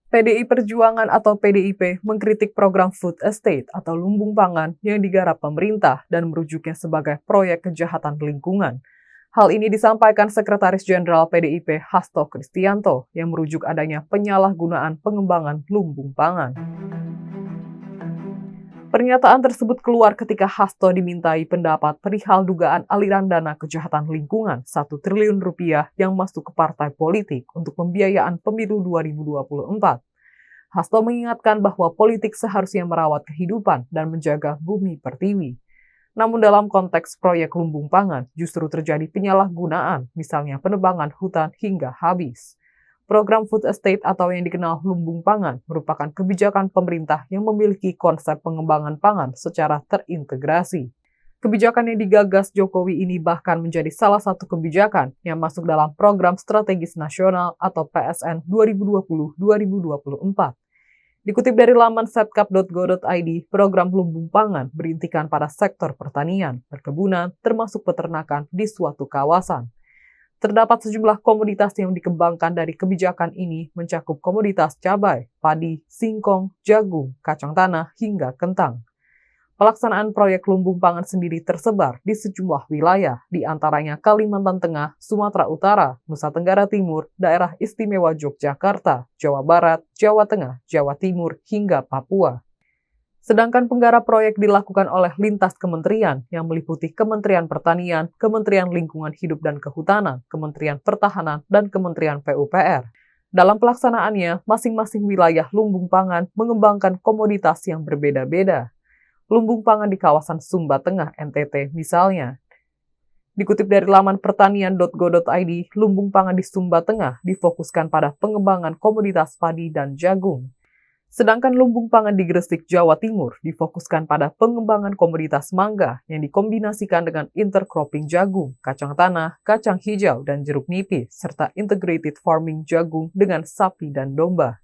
PDI Perjuangan atau PDIP mengkritik program Food Estate atau lumbung pangan yang digarap pemerintah dan merujuknya sebagai proyek kejahatan lingkungan. Hal ini disampaikan Sekretaris Jenderal PDIP Hasto Kristianto yang merujuk adanya penyalahgunaan pengembangan lumbung pangan. Pernyataan tersebut keluar ketika Hasto dimintai pendapat perihal dugaan aliran dana kejahatan lingkungan 1 triliun rupiah yang masuk ke partai politik untuk pembiayaan pemilu 2024. Hasto mengingatkan bahwa politik seharusnya merawat kehidupan dan menjaga bumi pertiwi. Namun dalam konteks proyek lumbung pangan justru terjadi penyalahgunaan, misalnya penebangan hutan hingga habis. Program Food Estate atau yang dikenal lumbung pangan merupakan kebijakan pemerintah yang memiliki konsep pengembangan pangan secara terintegrasi. Kebijakan yang digagas Jokowi ini bahkan menjadi salah satu kebijakan yang masuk dalam Program Strategis Nasional atau PSN 2020-2024. Dikutip dari laman setkap.go.id, program lumbung pangan berintikan pada sektor pertanian, perkebunan, termasuk peternakan di suatu kawasan. Terdapat sejumlah komoditas yang dikembangkan dari kebijakan ini mencakup komoditas cabai, padi, singkong, jagung, kacang tanah, hingga kentang. Pelaksanaan proyek lumbung pangan sendiri tersebar di sejumlah wilayah, di antaranya Kalimantan Tengah, Sumatera Utara, Nusa Tenggara Timur, Daerah Istimewa Yogyakarta, Jawa Barat, Jawa Tengah, Jawa Timur, hingga Papua. Sedangkan penggarap proyek dilakukan oleh lintas kementerian yang meliputi Kementerian Pertanian, Kementerian Lingkungan Hidup dan Kehutanan, Kementerian Pertahanan, dan Kementerian PUPR. Dalam pelaksanaannya, masing-masing wilayah lumbung pangan mengembangkan komoditas yang berbeda-beda. Lumbung pangan di kawasan Sumba Tengah, NTT misalnya. Dikutip dari laman pertanian.go.id, lumbung pangan di Sumba Tengah difokuskan pada pengembangan komoditas padi dan jagung. Sedangkan lumbung pangan di Gresik, Jawa Timur difokuskan pada pengembangan komoditas mangga yang dikombinasikan dengan intercropping jagung, kacang tanah, kacang hijau, dan jeruk nipis, serta integrated farming jagung dengan sapi dan domba.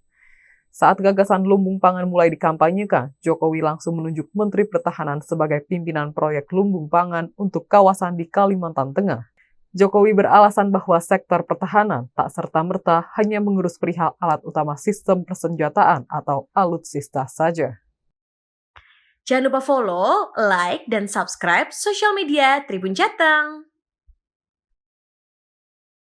Saat gagasan lumbung pangan mulai dikampanyekan, Jokowi langsung menunjuk Menteri Pertahanan sebagai pimpinan proyek lumbung pangan untuk kawasan di Kalimantan Tengah. Jokowi beralasan bahwa sektor pertahanan tak serta-merta hanya mengurus perihal alat utama sistem persenjataan atau alutsista saja. Jangan lupa follow, like, dan subscribe sosial media Tribun Jateng.